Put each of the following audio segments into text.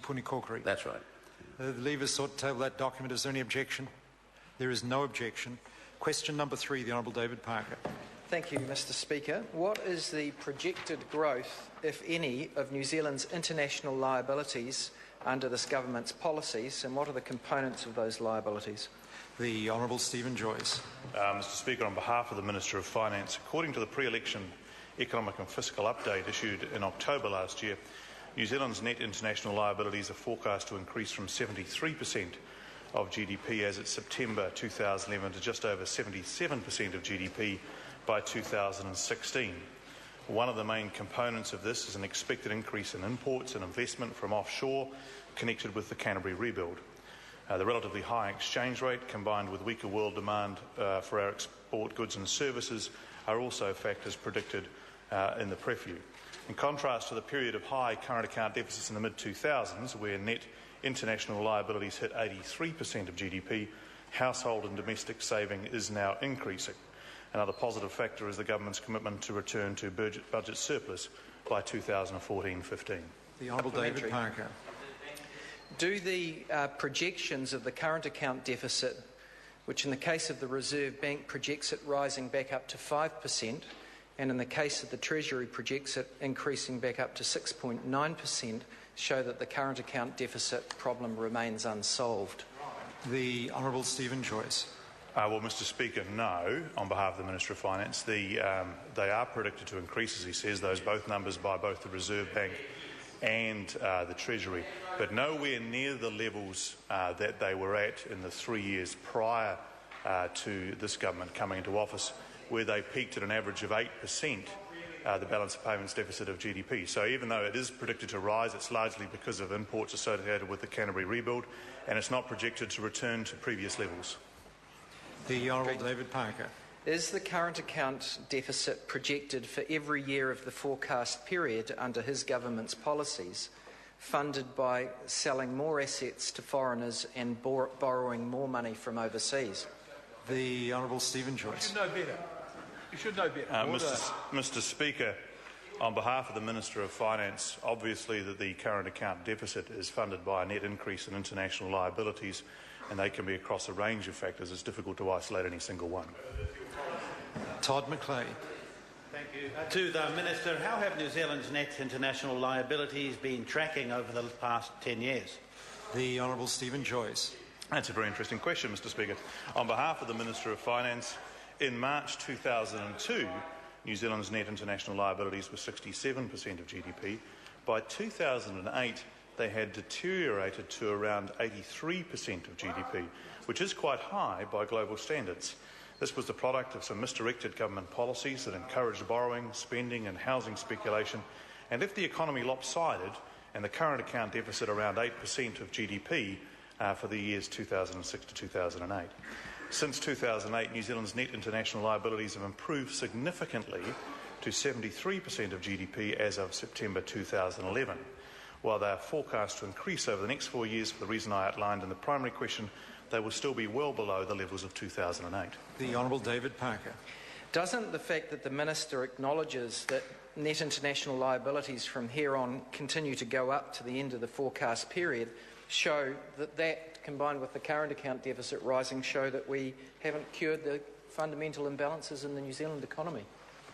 Punikokri. That's right. The Leavers sought to table that document. Is there any objection? There is no objection. Question number 3, the Honourable David Parker. Thank you, Mr Speaker. What is the projected growth, if any, of New Zealand's international liabilities under this government's policies, and what are the components of those liabilities? The Honourable Stephen Joyce. Mr Speaker, on behalf of the Minister of Finance, according to the pre-election economic and fiscal update issued in October last year, New Zealand's net international liabilities are forecast to increase from 73% of GDP as of September 2011 to just over 77% of GDP by 2016. One of the main components of this is an expected increase in imports and investment from offshore connected with the Canterbury rebuild. The relatively high exchange rate combined with weaker world demand for our export goods and services are also factors predicted in the preview. In contrast to the period of high current account deficits in the mid-2000s, where net international liabilities hit 83% of GDP, household and domestic saving is now increasing. Another positive factor is the government's commitment to return to budget surplus by 2014-15. The Honourable David Parker. Do the projections of the current account deficit, which in the case of the Reserve Bank projects it rising back up to 5%, and in the case of the Treasury projects it increasing back up to 6.9%, show that the current account deficit problem remains unsolved? The Honourable Stephen Joyce. Well, Mr Speaker, no. On behalf of the Minister of Finance, they are predicted to increase, as he says, both numbers by both the Reserve Bank and the Treasury, but nowhere near the levels that they were at in the 3 years prior to this government coming into office, where they peaked at an average of 8%, the balance of payments deficit of GDP. So even though it is predicted to rise, it's largely because of imports associated with the Canterbury rebuild, and it's not projected to return to previous levels. The Honourable David Parker. Is the current account deficit projected for every year of the forecast period under his government's policies funded by selling more assets to foreigners and borrowing more money from overseas? The Honourable Stephen Joyce. You should know better. You should know better. Mr Speaker, on behalf of the Minister of Finance, obviously that the current account deficit is funded by a net increase in international liabilities, and they can be across a range of factors. It's difficult to isolate any single one. Todd McClay. Thank you. To the Minister, how have New Zealand's net international liabilities been tracking over the past 10 years? The Honourable Stephen Joyce. That's a very interesting question, Mr Speaker. On behalf of the Minister of Finance, in March 2002, New Zealand's net international liabilities were 67% of GDP. By 2008, they had deteriorated to around 83% of GDP, which is quite high by global standards. This was the product of some misdirected government policies that encouraged borrowing, spending and housing speculation, and if the economy lopsided and the current account deficit around 8% of GDP for the years 2006 to 2008. Since 2008, New Zealand's net international liabilities have improved significantly to 73% of GDP as of September 2011. While they are forecast to increase over the next 4 years for the reason I outlined in the primary question, they will still be well below the levels of 2008. The Honourable David Parker. Doesn't the fact that the Minister acknowledges that net international liabilities from here on continue to go up to the end of the forecast period show that combined with the current account deficit rising, show that we haven't cured the fundamental imbalances in the New Zealand economy?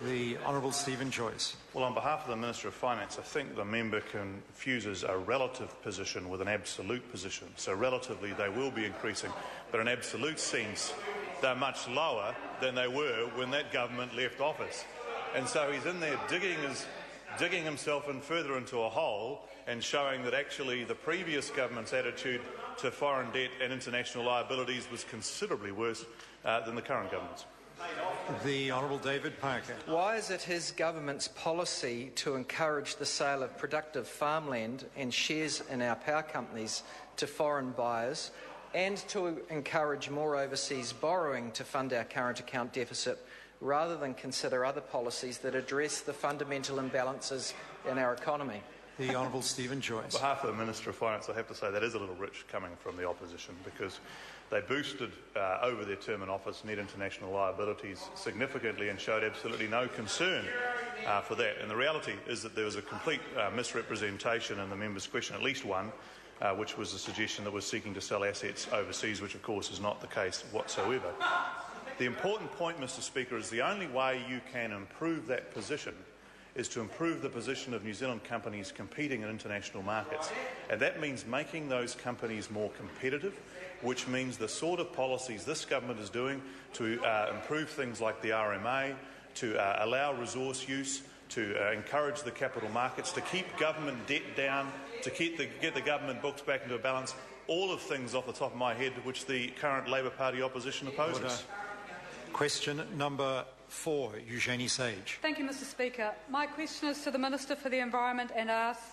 The Honourable Stephen Joyce. Well, on behalf of the Minister of Finance, I think the member confuses a relative position with an absolute position. So relatively they will be increasing, but in absolute sense they're much lower than they were when that government left office. And so he's in there digging himself in further into a hole and showing that actually the previous government's attitude to foreign debt and international liabilities was considerably worse than the current government's. The Honourable David Parker. Why is it his government's policy to encourage the sale of productive farmland and shares in our power companies to foreign buyers and to encourage more overseas borrowing to fund our current account deficit rather than consider other policies that address the fundamental imbalances in our economy? The Honourable Stephen Joyce. On behalf of the Minister of Finance, I have to say that is a little rich coming from the opposition, because they boosted over their term in office net international liabilities significantly and showed absolutely no concern for that. And the reality is that there was a complete misrepresentation in the member's question, at least one, which was a suggestion that we're seeking to sell assets overseas, which of course is not the case whatsoever. The important point, Mr Speaker, is the only way you can improve that position is to improve the position of New Zealand companies competing in international markets. And that means making those companies more competitive, which means the sort of policies this government is doing to improve things like the RMA, to allow resource use, to encourage the capital markets, to keep government debt down, to get the government books back into a balance, all of things off the top of my head which the current Labour Party opposition opposes. Order. Question number 4, Eugenie Sage. Thank you, Mr Speaker. My question is to the Minister for the Environment and asks,